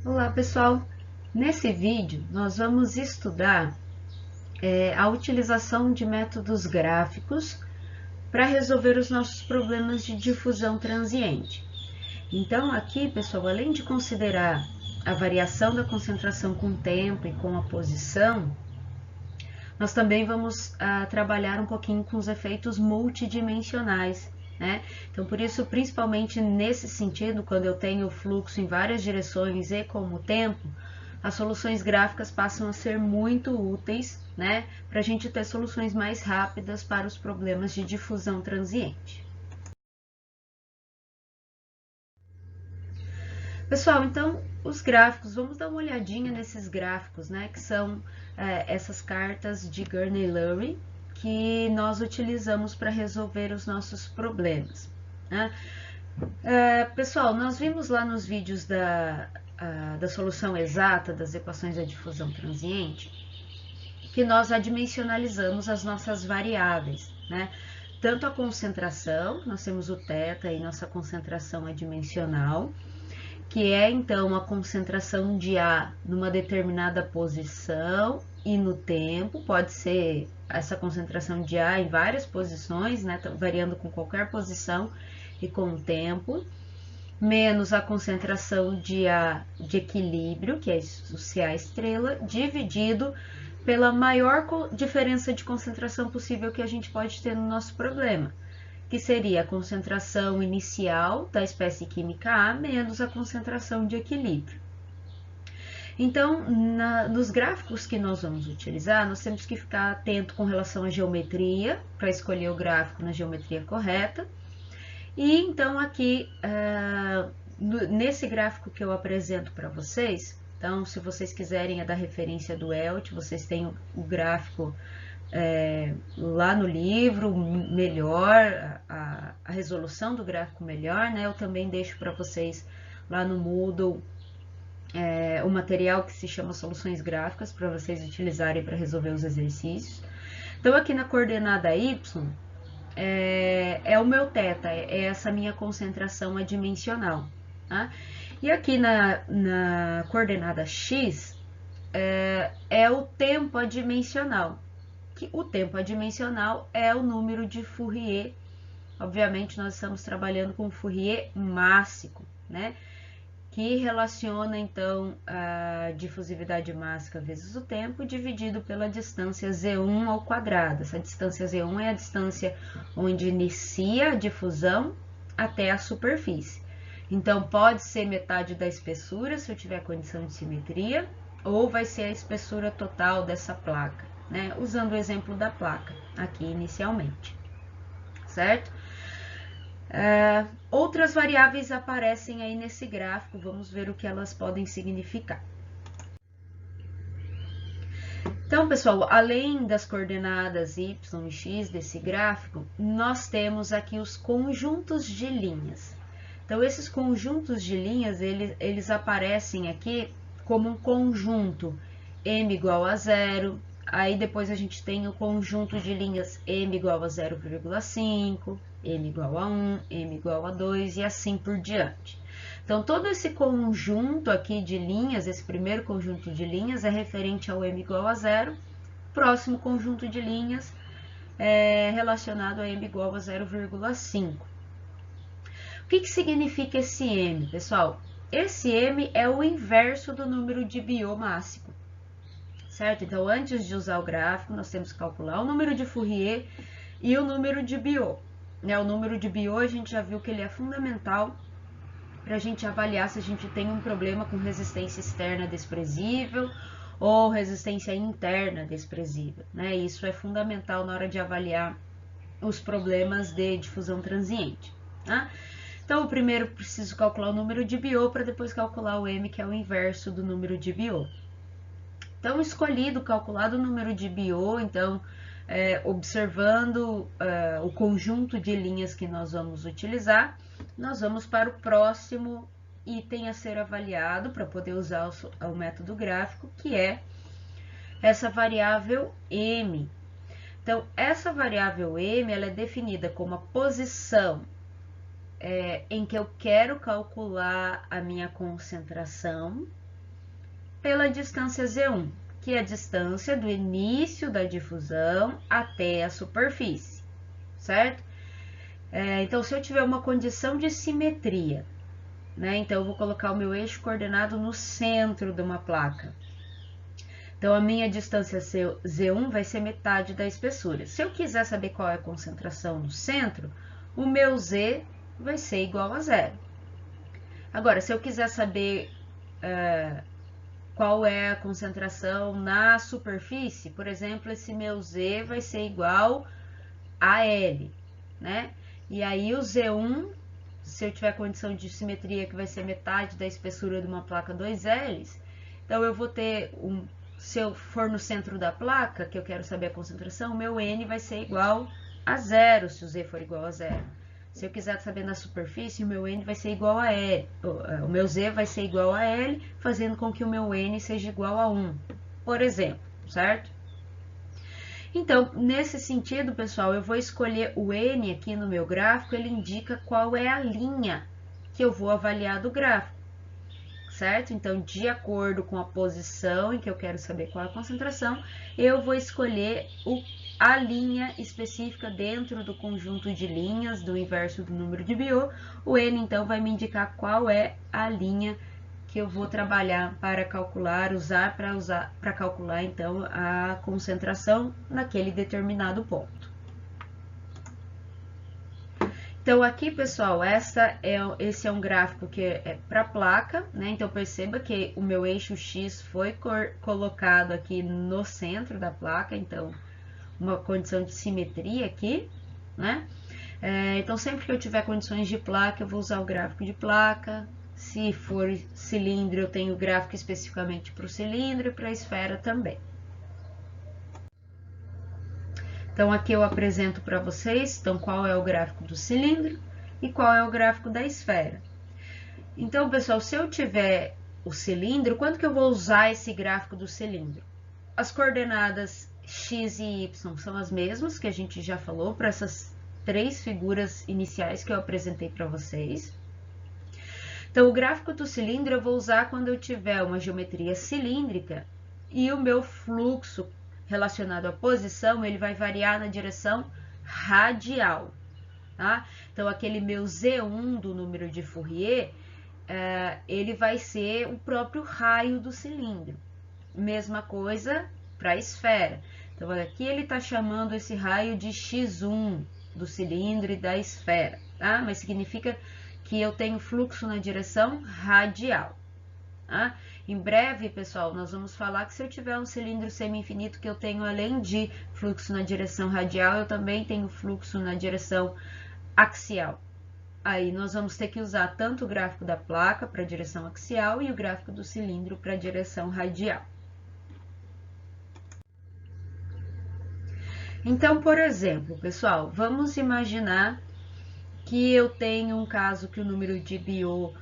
Olá pessoal, nesse vídeo nós vamos estudar a utilização de métodos gráficos para resolver os nossos problemas de difusão transiente. Então aqui pessoal, além de considerar a variação da concentração com o tempo e com a posição, nós também vamos trabalhar um pouquinho com os efeitos multidimensionais, né? Então, por isso, principalmente nesse sentido, quando eu tenho fluxo em várias direções e como tempo, as soluções gráficas passam a ser muito úteis, né? Para a gente ter soluções mais rápidas para os problemas de difusão transiente. Pessoal, então os gráficos, vamos dar uma olhadinha nesses gráficos, né? Que são essas cartas de Gurney-Lurry que nós utilizamos para resolver os nossos problemas, né? Pessoal, nós vimos lá nos vídeos da solução exata das equações da difusão transiente que nós adimensionalizamos as nossas variáveis, né? Tanto a concentração, nós temos o θ e nossa concentração é dimensional, que é então a concentração de A numa determinada posição e no tempo, pode ser essa concentração de A em várias posições, né, variando com qualquer posição e com o tempo, menos a concentração de A de equilíbrio, que é o CA estrela, dividido pela maior diferença de concentração possível que a gente pode ter no nosso problema, que seria a concentração inicial da espécie química A menos a concentração de equilíbrio. Então, nos gráficos que nós vamos utilizar, nós temos que ficar atento com relação à geometria, para escolher o gráfico na geometria correta. E então aqui, nesse gráfico que eu apresento para vocês, então se vocês quiserem é da referência do ELT, vocês têm o gráfico lá no livro, melhor, a resolução do gráfico melhor, né? Eu também deixo para vocês lá no Moodle o material que se chama Soluções Gráficas, para vocês utilizarem para resolver os exercícios. Então, aqui na coordenada Y, é o meu θ, é essa minha concentração adimensional. Tá? E aqui na coordenada X, é o tempo adimensional. Que o tempo adimensional é o número de Fourier. Obviamente, nós estamos trabalhando com Fourier mássico, né? Que relaciona, então, a difusividade mássica vezes o tempo, dividido pela distância Z1 ao quadrado. Essa distância Z1 é a distância onde inicia a difusão até a superfície. Então, pode ser metade da espessura, se eu tiver condição de simetria, ou vai ser a espessura total dessa placa, né? Usando o exemplo da placa, aqui inicialmente, certo? Outras variáveis aparecem aí nesse gráfico, vamos ver o que elas podem significar. Então, pessoal, além das coordenadas y e x desse gráfico, nós temos aqui os conjuntos de linhas. Então, esses conjuntos de linhas, eles aparecem aqui como um conjunto m igual a 0, aí depois a gente tem o conjunto de linhas m igual a 0,5, m igual a 1, m igual a 2 e assim por diante. Então, todo esse conjunto aqui de linhas, esse primeiro conjunto de linhas é referente ao m igual a 0, próximo conjunto de linhas é relacionado a m igual a 0,5. O que significa esse m, pessoal? Esse m é o inverso do número de Biot máximo, certo? Então, antes de usar o gráfico, nós temos que calcular o número de Fourier e o número de Biot. O número de Biot, a gente já viu que ele é fundamental para a gente avaliar se a gente tem um problema com resistência externa desprezível ou resistência interna desprezível, né? Isso é fundamental na hora de avaliar os problemas de difusão transiente, tá? Então, o primeiro preciso calcular o número de Biot para depois calcular o m, que é o inverso do número de Biot. Então, escolhido, calculado o número de Biot, então, observando o conjunto de linhas que nós vamos utilizar, nós vamos para o próximo item a ser avaliado para poder usar o método gráfico, que é essa variável m. Então, essa variável m ela é definida como a posição em que eu quero calcular a minha concentração, pela distância Z1, que é a distância do início da difusão até a superfície, certo? Então, se eu tiver uma condição de simetria, né, então eu vou colocar o meu eixo coordenado no centro de uma placa. Então, a minha distância Z1 vai ser metade da espessura. Se eu quiser saber qual é a concentração no centro, o meu Z vai ser igual a zero. Agora, se eu quiser saber qual é a concentração na superfície, por exemplo, esse meu Z vai ser igual a L, né? E aí o Z1, se eu tiver condição de simetria que vai ser metade da espessura de uma placa 2Ls, então eu vou ter se eu for no centro da placa, que eu quero saber a concentração, o meu N vai ser igual a zero, se o Z for igual a zero. Se eu quiser saber na superfície, o meu N vai ser igual a L, o meu Z vai ser igual a L, fazendo com que o meu N seja igual a 1, por exemplo, certo? Então, nesse sentido, pessoal, eu vou escolher o N aqui no meu gráfico, ele indica qual é a linha que eu vou avaliar do gráfico, certo? Então, de acordo com a posição em que eu quero saber qual é a concentração, eu vou escolher a linha específica dentro do conjunto de linhas do inverso do número de Biot. O N, então, vai me indicar qual é a linha que eu vou trabalhar para calcular, para calcular, então, a concentração naquele determinado ponto. Então, aqui, pessoal, esse é um gráfico que é para placa, né? Então, perceba que o meu eixo X foi colocado aqui no centro da placa, então, uma condição de simetria aqui, né? Então, sempre que eu tiver condições de placa, eu vou usar o gráfico de placa. Se for cilindro, eu tenho o gráfico especificamente para o cilindro e para a esfera também. Então, aqui eu apresento para vocês, então, qual é o gráfico do cilindro e qual é o gráfico da esfera. Então, pessoal, se eu tiver o cilindro, quanto que eu vou usar esse gráfico do cilindro? As coordenadas x e y são as mesmas que a gente já falou para essas três figuras iniciais que eu apresentei para vocês. Então, o gráfico do cilindro eu vou usar quando eu tiver uma geometria cilíndrica e o meu fluxo relacionado à posição, ele vai variar na direção radial, tá? Então, aquele meu Z1 do número de Fourier, ele vai ser o próprio raio do cilindro. Mesma coisa para a esfera. Então, aqui ele está chamando esse raio de X1 do cilindro e da esfera, tá? Mas significa que eu tenho fluxo na direção radial, tá? Em breve, pessoal, nós vamos falar que se eu tiver um cilindro semi-infinito que eu tenho, além de fluxo na direção radial, eu também tenho fluxo na direção axial. Aí nós vamos ter que usar tanto o gráfico da placa para a direção axial e o gráfico do cilindro para a direção radial. Então, por exemplo, pessoal, vamos imaginar que eu tenho um caso que o número de Biot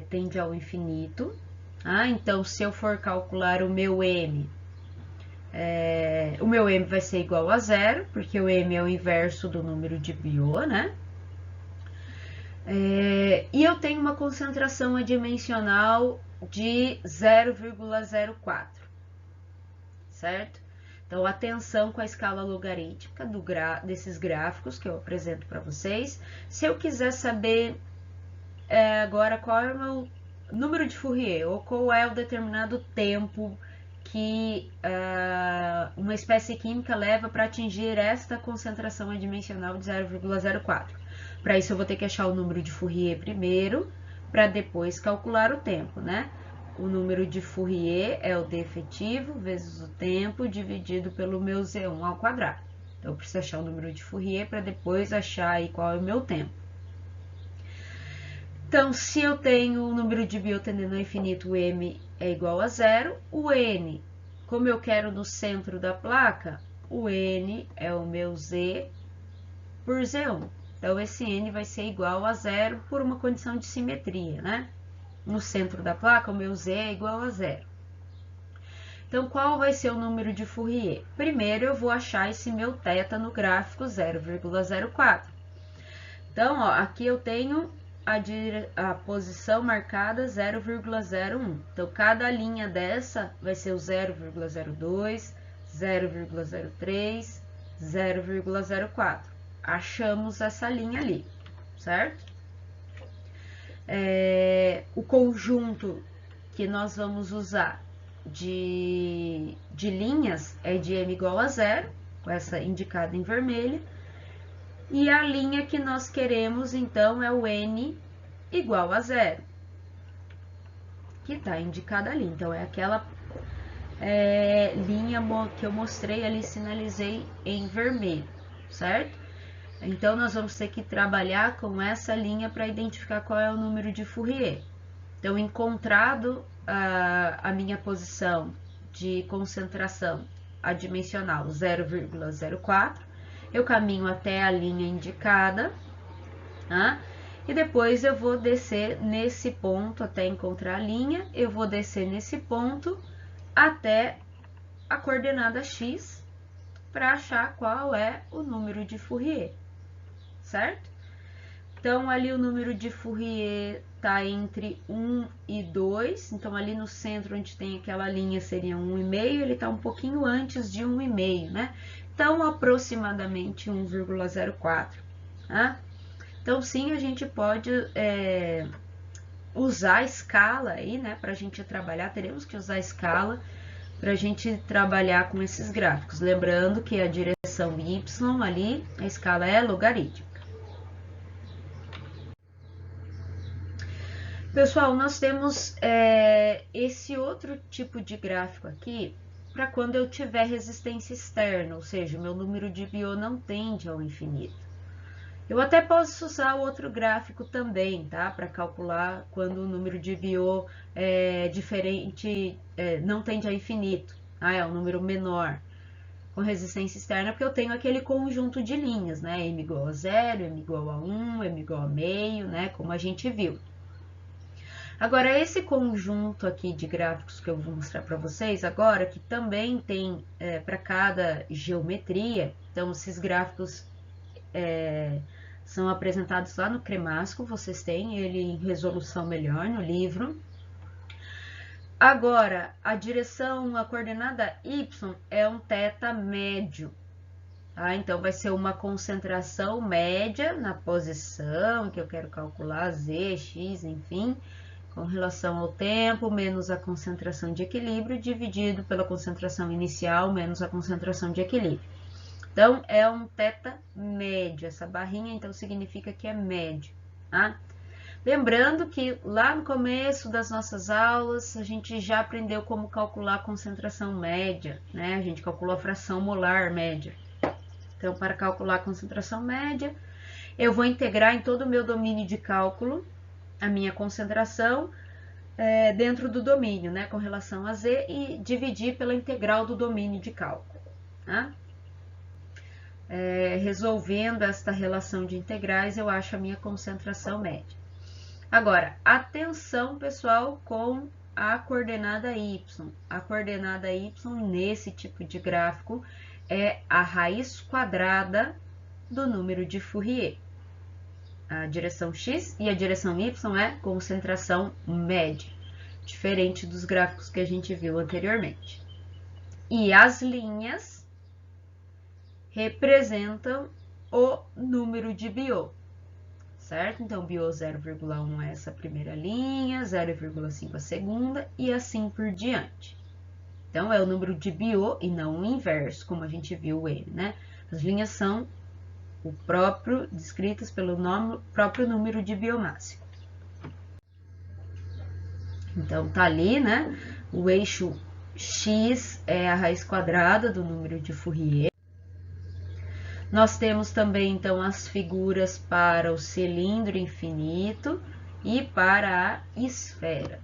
tende ao infinito. Então, se eu for calcular o meu M vai ser igual a zero, porque o M é o inverso do número de Biot, né? E eu tenho uma concentração adimensional de 0,04, certo? Então, atenção com a escala logarítmica desses gráficos que eu apresento para vocês. Se eu quiser saber agora qual é o meu número de Fourier, ou qual é o determinado tempo que uma espécie química leva para atingir esta concentração adimensional de 0,04. Para isso, eu vou ter que achar o número de Fourier primeiro, para depois calcular o tempo, né? O número de Fourier é o D efetivo vezes o tempo dividido pelo meu Z1 ao quadrado. Então, eu preciso achar o número de Fourier para depois achar aí qual é o meu tempo. Então, se eu tenho o número de Biot tendendo ao infinito, o M é igual a zero. O N, como eu quero no centro da placa, o N é o meu Z por Z1. Então, esse N vai ser igual a zero por uma condição de simetria, né? No centro da placa, o meu Z é igual a zero. Então, qual vai ser o número de Fourier? Primeiro, eu vou achar esse meu θ no gráfico 0,04. Então, ó, aqui eu tenho a posição marcada 0,01. Então, cada linha dessa vai ser o 0,02, 0,03, 0,04. Achamos essa linha ali, certo? O conjunto que nós vamos usar de linhas é de m igual a 0, com essa indicada em vermelho. E a linha que nós queremos, então, é o n igual a 0, que está indicada ali. Então, é aquela linha que eu mostrei ali, sinalizei em vermelho, certo? Então, nós vamos ter que trabalhar com essa linha para identificar qual é o número de Fourier. Então, encontrado a minha posição de concentração adimensional 0,04, eu caminho até a linha indicada, tá? E depois eu vou descer nesse ponto até encontrar a linha, eu vou descer nesse ponto até a coordenada x para achar qual é o número de Fourier, certo? Então, ali o número de Fourier está entre 1 e 2, então ali no centro onde tem aquela linha seria 1,5, ele está um pouquinho antes de 1,5, né? Então, aproximadamente 1,04, tá? Então, sim, a gente pode usar a escala aí, né, para a gente trabalhar, teremos que usar a escala para a gente trabalhar com esses gráficos. Lembrando que a direção y ali, a escala é logarítmica. Pessoal, nós temos esse outro tipo de gráfico aqui para quando eu tiver resistência externa, ou seja, o meu número de Biot não tende ao infinito. Eu até posso usar o outro gráfico também, tá? Para calcular quando o número de Biot é diferente, não tende a infinito, tá? É um número menor com resistência externa, porque eu tenho aquele conjunto de linhas, né? M igual a 0, M igual a 1, M igual a meio, né? Como a gente viu. Agora, esse conjunto aqui de gráficos que eu vou mostrar para vocês agora, que também tem para cada geometria, então esses gráficos são apresentados lá no Cremasco, vocês têm ele em resolução melhor no livro. Agora, a coordenada y é um θ médio, tá? Então, vai ser uma concentração média na posição que eu quero calcular, z, x, enfim, com relação ao tempo, menos a concentração de equilíbrio, dividido pela concentração inicial, menos a concentração de equilíbrio. Então, é um θ médio. Essa barrinha, então, significa que é médio, tá? Lembrando que lá no começo das nossas aulas, a gente já aprendeu como calcular a concentração média, né? A gente calculou a fração molar média. Então, para calcular a concentração média, eu vou integrar em todo o meu domínio de cálculo a minha concentração dentro do domínio, né, com relação a z, e dividir pela integral do domínio de cálculo, tá? Resolvendo esta relação de integrais, eu acho a minha concentração média. Agora, atenção, pessoal, com a coordenada y. A coordenada y, nesse tipo de gráfico, é a raiz quadrada do número de Fourier. A direção x e a direção y é concentração média, diferente dos gráficos que a gente viu anteriormente. E as linhas representam o número de Biot, certo? Então, Biot 0,1 é essa primeira linha, 0,5 a segunda e assim por diante. Então, é o número de Biot e não o inverso, como a gente viu o M, né? As linhas são descritas pelo próprio número de Biot máximo. Então, tá ali, né? O eixo x é a raiz quadrada do número de Fourier. Nós temos também, então, as figuras para o cilindro infinito e para a esfera,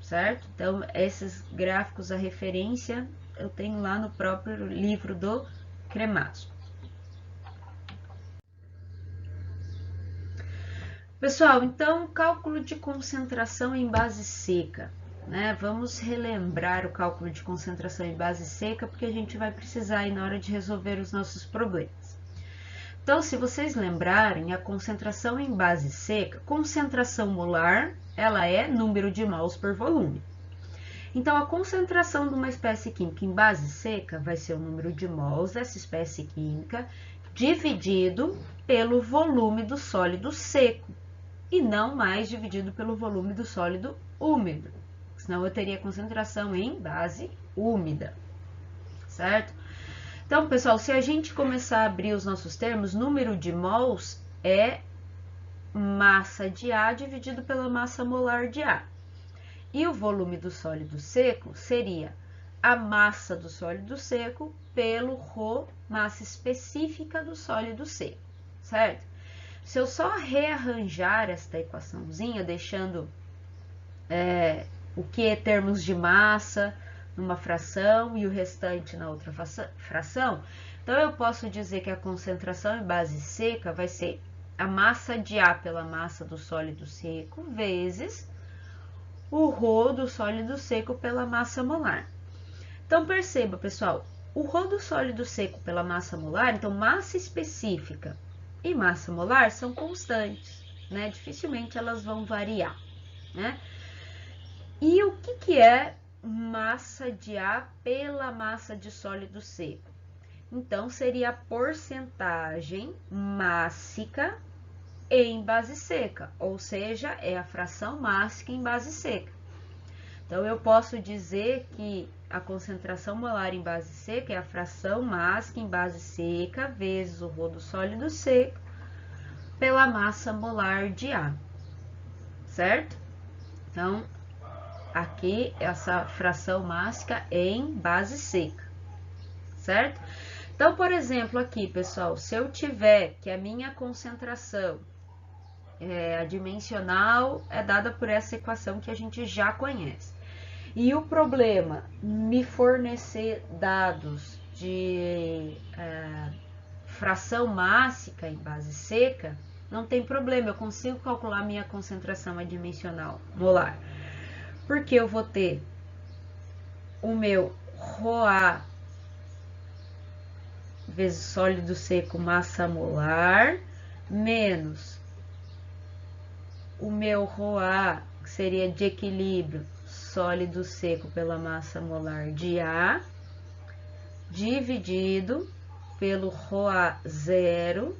certo? Então, esses gráficos, a referência, eu tenho lá no próprio livro do Cremasco. Pessoal, então, cálculo de concentração em base seca, né? Vamos relembrar o cálculo de concentração em base seca, porque a gente vai precisar aí na hora de resolver os nossos problemas. Então, se vocês lembrarem, a concentração em base seca, concentração molar, ela é número de mols por volume. Então, a concentração de uma espécie química em base seca vai ser o número de mols dessa espécie química dividido pelo volume do sólido seco e não mais dividido pelo volume do sólido úmido. Senão eu teria concentração em base úmida, certo? Então, pessoal, se a gente começar a abrir os nossos termos, número de mols é massa de A dividido pela massa molar de A. E o volume do sólido seco seria a massa do sólido seco pelo ρ, massa específica do sólido seco, certo? Se eu só rearranjar esta equaçãozinha, deixando o que é termos de massa numa fração e o restante na outra fração, então eu posso dizer que a concentração em base seca vai ser a massa de A pela massa do sólido seco vezes o ρ do sólido seco pela massa molar. Então, perceba, pessoal, o ρ do sólido seco pela massa molar, então massa específica e massa molar são constantes, né? Dificilmente elas vão variar, né? E o que é massa de A pela massa de sólido seco? Então, seria a porcentagem mássica em base seca, ou seja, é a fração mássica em base seca. Então, eu posso dizer que a concentração molar em base seca é a fração mássica em base seca vezes o ρ do sólido seco pela massa molar de A, certo? Então, aqui essa fração mássica em base seca, certo? Então, por exemplo, aqui, pessoal, se eu tiver que a minha concentração a dimensional é dada por essa equação que a gente já conhece. E o problema, me fornecer dados de fração mássica em base seca, não tem problema, eu consigo calcular minha concentração adimensional molar. Porque eu vou ter o meu ρA vezes sólido seco massa molar, menos o meu ρA, que seria de equilíbrio, sólido seco pela massa molar de A, dividido pelo ρA zero,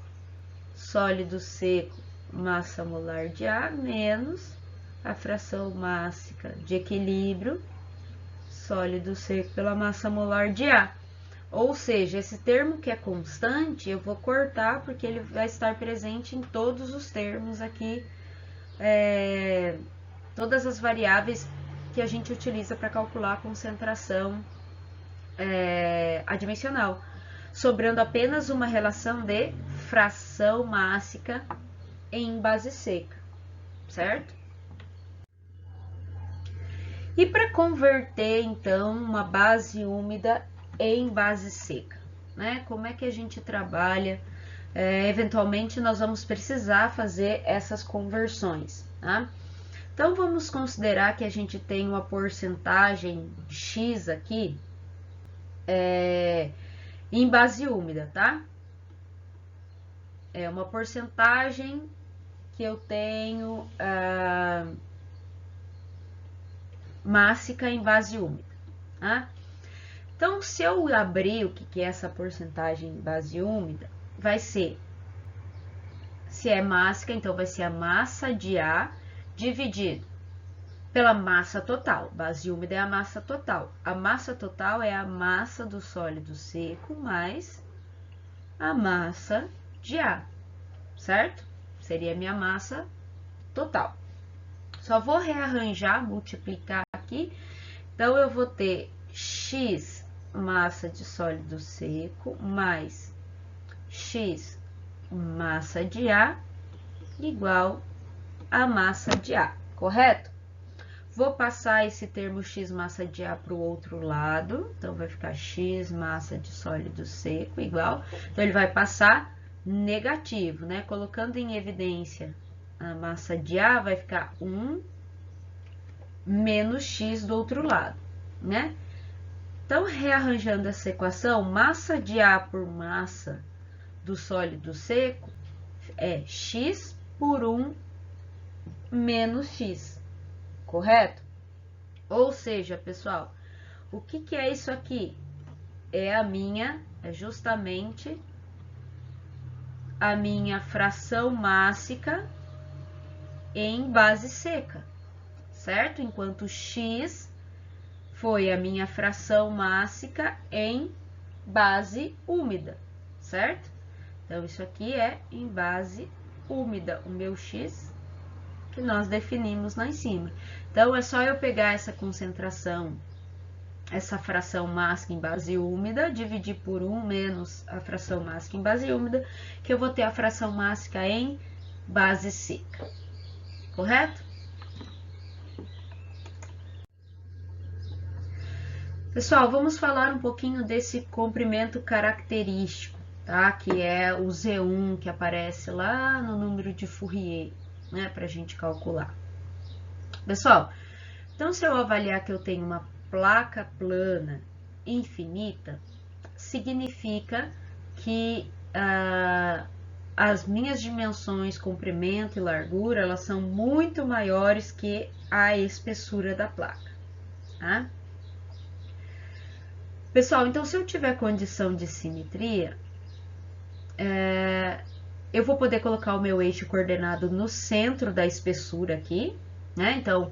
sólido seco, massa molar de A, menos a fração mássica de equilíbrio, sólido seco pela massa molar de A. Ou seja, esse termo que é constante, eu vou cortar porque ele vai estar presente em todos os termos aqui, todas as variáveis que a gente utiliza para calcular a concentração adimensional, sobrando apenas uma relação de fração mássica em base seca, certo? E para converter, então, uma base úmida em base seca, né? Como é que a gente trabalha? Eventualmente, nós vamos precisar fazer essas conversões, tá? Então, vamos considerar que a gente tem uma porcentagem X aqui em base úmida, tá? É uma porcentagem que eu tenho mássica em base úmida, tá? Então, se eu abrir o que é essa porcentagem em base úmida, vai ser, se é mássica, então vai ser a massa de A dividido pela massa total. Base úmida é a massa total. A massa total é a massa do sólido seco mais a massa de A, certo? Seria a minha massa total. Só vou rearranjar, multiplicar aqui. Então, eu vou ter X massa de sólido seco mais X massa de A igual a massa de A, correto? Vou passar esse termo X massa de A para o outro lado, então vai ficar X massa de sólido seco igual, então ele vai passar negativo, né? Colocando em evidência a massa de A, vai ficar 1 menos X do outro lado, né? Então, rearranjando essa equação, massa de A por massa do sólido seco é x por 1 menos x, correto? Ou seja, pessoal, o que é isso aqui? É justamente a minha fração mássica em base seca, certo? Enquanto x foi a minha fração mássica em base úmida, certo? Então, isso aqui é em base úmida, o meu x que nós definimos lá em cima. Então, é só eu pegar essa concentração, essa fração mássica em base úmida, dividir por 1 menos a fração mássica em base úmida, que eu vou ter a fração mássica em base seca, correto? Pessoal, vamos falar um pouquinho desse comprimento característico, tá? Que é o Z1, que aparece lá no número de Fourier, né? Para a gente calcular. Pessoal, então se eu avaliar que eu tenho uma placa plana infinita, significa que as minhas dimensões, comprimento e largura, elas são muito maiores que a espessura da placa, tá? Pessoal, então se eu tiver condição de simetria, eu vou poder colocar o meu eixo coordenado no centro da espessura aqui, né? Então,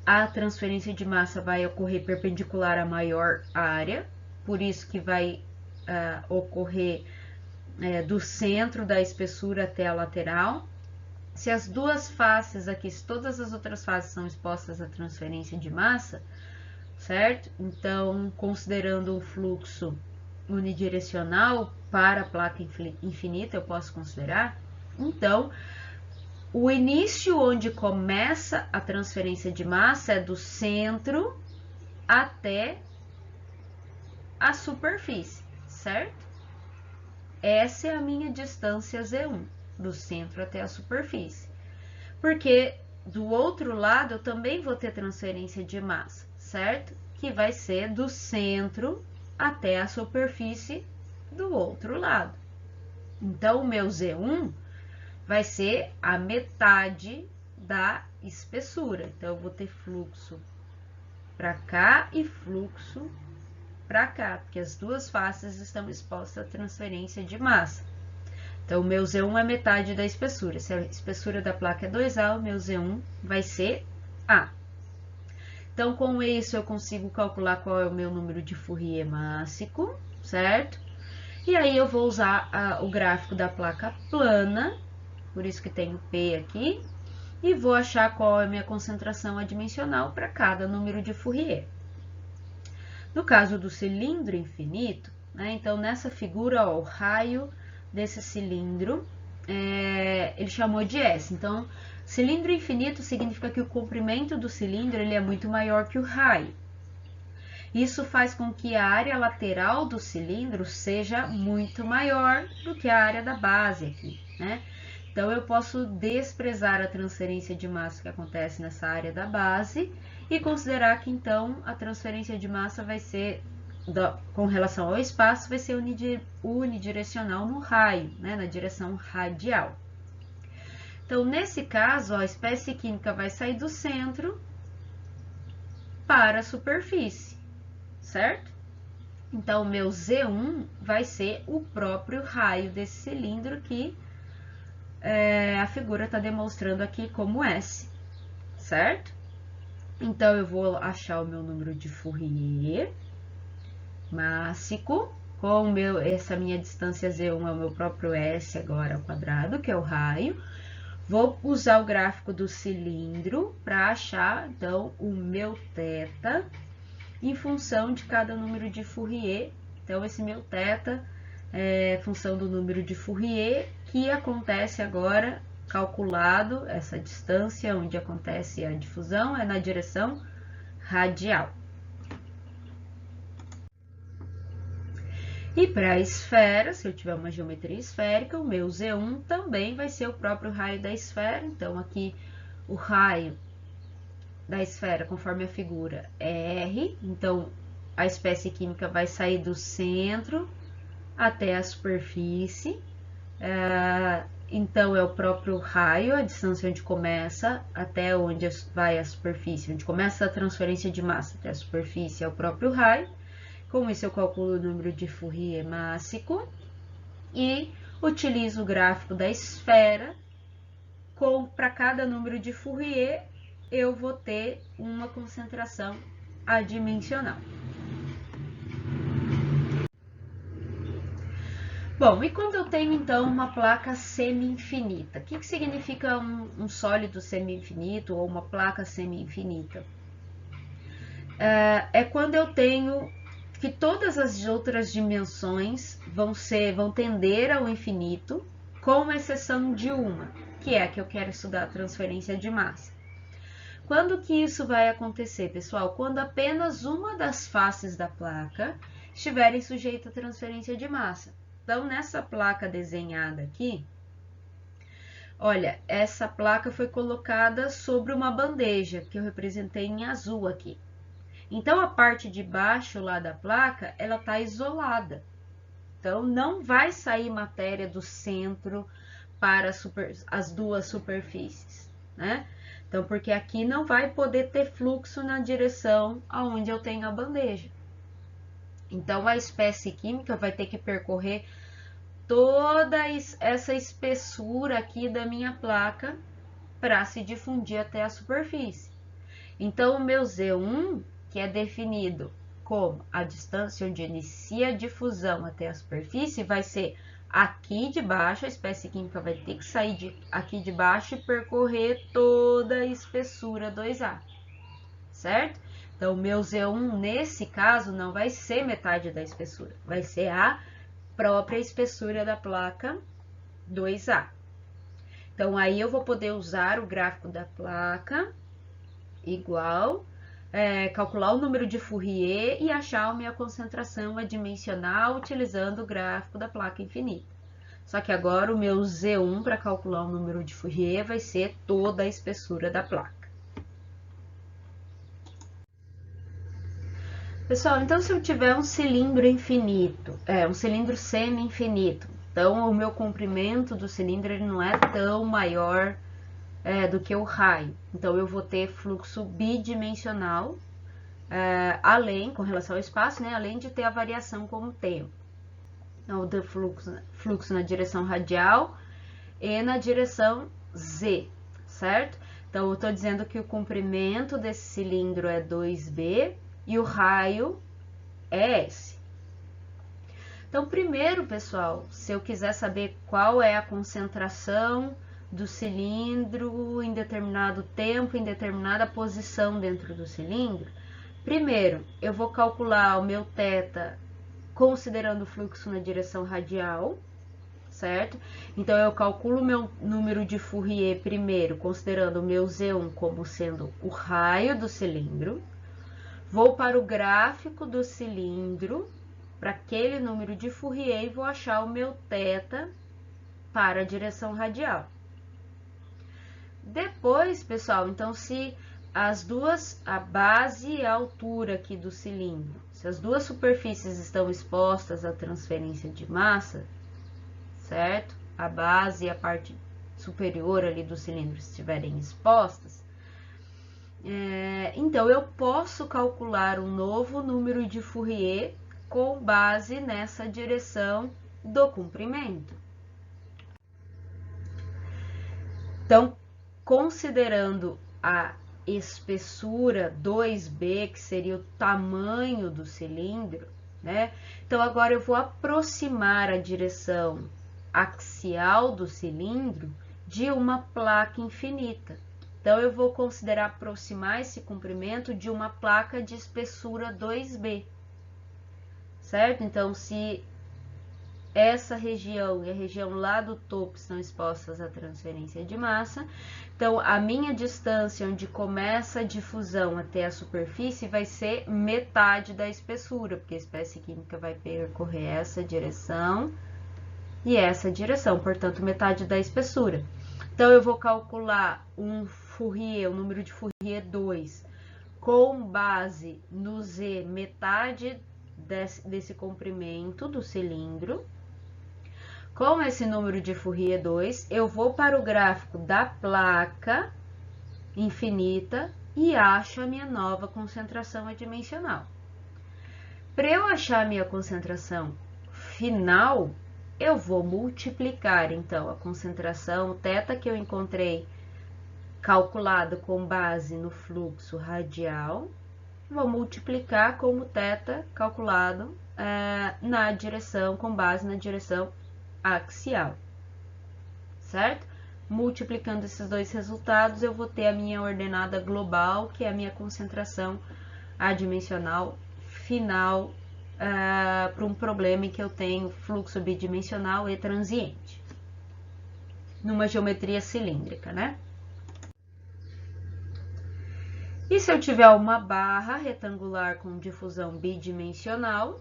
a transferência de massa vai ocorrer perpendicular à maior área, por isso que vai ocorrer do centro da espessura até a lateral. Se as duas faces aqui, se todas as outras faces são expostas à transferência de massa, certo? Então, considerando um fluxo unidirecional para a placa infinita, eu posso considerar. Então, o início onde começa a transferência de massa é do centro até a superfície, certo? Essa é a minha distância Z1, do centro até a superfície. Porque do outro lado eu também vou ter transferência de massa, certo? Que vai ser do centro até a superfície do outro lado. Então, o meu Z1 vai ser a metade da espessura. Então, eu vou ter fluxo para cá e fluxo para cá, porque as duas faces estão expostas à transferência de massa. Então, o meu Z1 é metade da espessura. Se a espessura da placa é 2A, o meu Z1 vai ser A. Então, com isso, eu consigo calcular qual é o meu número de Fourier mássico, certo? E aí, eu vou usar o gráfico da placa plana, por isso que tem o P aqui, e vou achar qual é a minha concentração adimensional para cada número de Fourier. No caso do cilindro infinito, né, então, nessa figura, ó, o raio desse cilindro, ele chamou de S. Então, cilindro infinito significa que o comprimento do cilindro ele é muito maior que o raio. Isso faz com que a área lateral do cilindro seja muito maior do que a área da base aqui, né? Então, eu posso desprezar a transferência de massa que acontece nessa área da base e considerar que, então, a transferência de massa vai ser, com relação ao espaço, vai ser unidirecional no raio, né? Na direção radial. Então, nesse caso, ó, a espécie química vai sair do centro para a superfície, certo? Então, o meu Z1 vai ser o próprio raio desse cilindro que a figura está demonstrando aqui como S, certo? Então, eu vou achar o meu número de Fourier mássico, com essa minha distância Z1 é o meu próprio S agora ao quadrado, que é o raio. Vou usar o gráfico do cilindro para achar, então, o meu θ em função de cada número de Fourier. Então, esse meu θ é função do número de Fourier, que acontece agora, calculado, essa distância onde acontece a difusão é na direção radial. E para a esfera, se eu tiver uma geometria esférica, o meu Z1 também vai ser o próprio raio da esfera. Então, aqui o raio da esfera, conforme a figura, é R. Então, a espécie química vai sair do centro até a superfície. Então, é o próprio raio, a distância onde começa até onde vai a superfície, onde começa a transferência de massa até a superfície é o próprio raio. Com isso, eu calculo o número de Fourier mássico e utilizo o gráfico da esfera. Para cada número de Fourier, eu vou ter uma concentração adimensional. Bom, e quando eu tenho então uma placa semi-infinita? O que significa um sólido semi-infinito ou uma placa semi-infinita? É quando eu tenho que todas as outras dimensões vão tender ao infinito, com exceção de uma, que é a que eu quero estudar, a transferência de massa. Quando que isso vai acontecer, pessoal? Quando apenas uma das faces da placa estiverem sujeita à transferência de massa. Então, nessa placa desenhada aqui, olha, essa placa foi colocada sobre uma bandeja, que eu representei em azul aqui. Então, a parte de baixo lá da placa, ela está isolada. Então, não vai sair matéria do centro para as duas superfícies, né? Então, porque aqui não vai poder ter fluxo na direção aonde eu tenho a bandeja. Então, a espécie química vai ter que percorrer toda essa espessura aqui da minha placa para se difundir até a superfície. Então, o meu Z1, que é definido como a distância onde inicia a difusão até a superfície, vai ser aqui de baixo, a espécie química vai ter que sair aqui de baixo e percorrer toda a espessura 2A, certo? Então, o meu Z1, nesse caso, não vai ser metade da espessura, vai ser a própria espessura da placa 2A. Então, aí eu vou poder usar o gráfico da placa igual, calcular o número de Fourier e achar a minha concentração adimensional utilizando o gráfico da placa infinita. Só que agora o meu Z1 para calcular o número de Fourier vai ser toda a espessura da placa. Pessoal, então se eu tiver um cilindro infinito, um cilindro semi-infinito, então o meu comprimento do cilindro ele não é tão maior do que o raio. Então eu vou ter fluxo bidimensional, além, com relação ao espaço, né, além de ter a variação com o tempo. Então, o fluxo na direção radial e na direção Z, certo? Então, eu estou dizendo que o comprimento desse cilindro é 2B e o raio é S. Então, primeiro, pessoal, se eu quiser saber qual é a concentração do cilindro em determinado tempo, em determinada posição dentro do cilindro, primeiro, eu vou calcular o meu θ considerando o fluxo na direção radial, certo? Então, eu calculo o meu número de Fourier primeiro, considerando o meu Z1 como sendo o raio do cilindro. Vou para o gráfico do cilindro, para aquele número de Fourier, e vou achar o meu θ para a direção radial. Depois, pessoal, então, se as duas, a base e a altura aqui do cilindro, se as duas superfícies estão expostas à transferência de massa, certo? A base e a parte superior ali do cilindro estiverem expostas, então eu posso calcular um novo número de Fourier com base nessa direção do comprimento. Então, considerando a espessura 2B, que seria o tamanho do cilindro, né? Então, agora eu vou aproximar a direção axial do cilindro de uma placa infinita. Então, eu vou considerar aproximar esse comprimento de uma placa de espessura 2B, certo? Então, se essa região e a região lá do topo estão expostas à transferência de massa, então a minha distância onde começa a difusão até a superfície vai ser metade da espessura, porque a espécie química vai percorrer essa direção e essa direção, portanto, metade da espessura. Então, eu vou calcular um Fourier, o número de Fourier 2, com base no Z, metade desse comprimento do cilindro. Com esse número de Fourier 2, eu vou para o gráfico da placa infinita e acho a minha nova concentração adimensional. Para eu achar a minha concentração final, eu vou multiplicar, então, a concentração θ que eu encontrei calculado com base no fluxo radial, vou multiplicar como θ calculado na direção, com base na direção axial, certo? Multiplicando esses dois resultados, eu vou ter a minha ordenada global, que é a minha concentração adimensional final para um problema em que eu tenho fluxo bidimensional e transiente, numa geometria cilíndrica, né? E se eu tiver uma barra retangular com difusão bidimensional,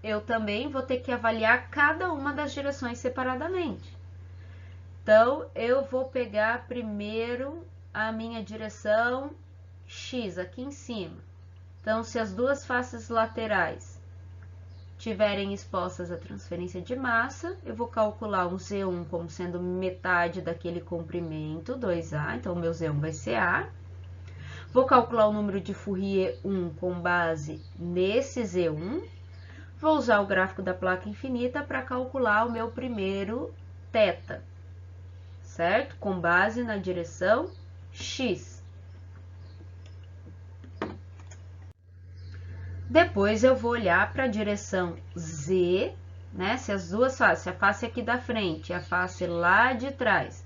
eu também vou ter que avaliar cada uma das direções separadamente. Então, eu vou pegar primeiro a minha direção X aqui em cima. Então, se as duas faces laterais tiverem expostas à transferência de massa, eu vou calcular um Z1 como sendo metade daquele comprimento, 2A, então o meu Z1 vai ser A. Vou calcular o número de Fourier 1 com base nesse Z1. Vou usar o gráfico da placa infinita para calcular o meu primeiro θ, certo? Com base na direção X. Depois eu vou olhar para a direção Z, né? Se as duas faces, se a face aqui da frente e a face lá de trás,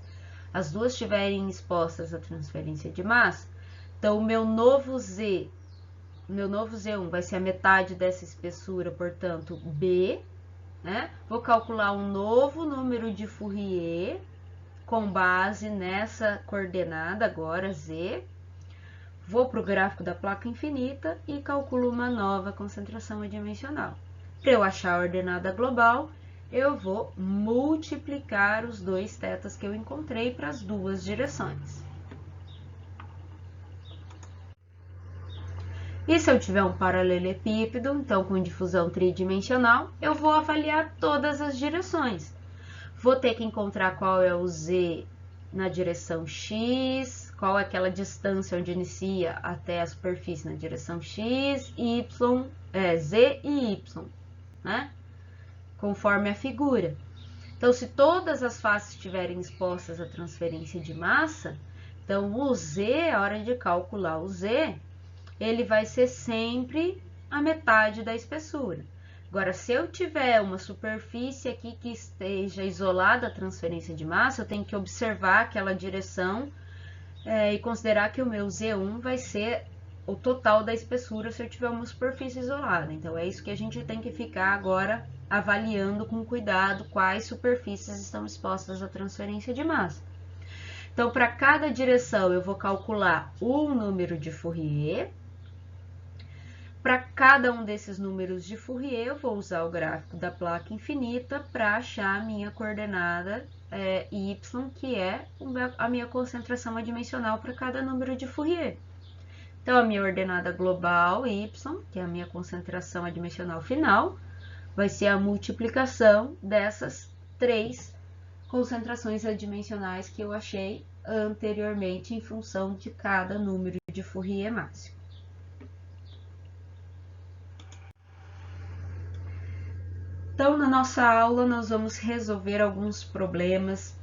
as duas estiverem expostas à transferência de massa, então o meu novo Z, meu novo Z1 vai ser a metade dessa espessura, portanto, B, né? Vou calcular um novo número de Fourier com base nessa coordenada agora, Z. Vou para o gráfico da placa infinita e calculo uma nova concentração adimensional. Para eu achar a ordenada global, eu vou multiplicar os dois θs que eu encontrei para as duas direções. E se eu tiver um paralelepípedo, então com difusão tridimensional, eu vou avaliar todas as direções. Vou ter que encontrar qual é o Z na direção X, qual é aquela distância onde inicia até a superfície na direção X, Y, Z e Y, né? Conforme a figura. Então, se todas as faces estiverem expostas à transferência de massa, então o Z, a hora de calcular o Z, ele vai ser sempre a metade da espessura. Agora, se eu tiver uma superfície aqui que esteja isolada da transferência de massa, eu tenho que observar aquela direção e considerar que o meu Z1 vai ser o total da espessura se eu tiver uma superfície isolada. Então, é isso que a gente tem que ficar agora avaliando com cuidado quais superfícies estão expostas à transferência de massa. Então, para cada direção, eu vou calcular um número de Fourier. Para cada um desses números de Fourier, eu vou usar o gráfico da placa infinita para achar a minha coordenada y, que é a minha concentração adimensional para cada número de Fourier. Então, a minha ordenada global y, que é a minha concentração adimensional final, vai ser a multiplicação dessas três concentrações adimensionais que eu achei anteriormente em função de cada número de Fourier máximo. Então, na nossa aula, nós vamos resolver alguns problemas,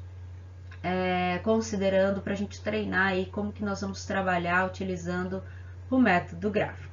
considerando para a gente treinar aí como que nós vamos trabalhar utilizando o método gráfico.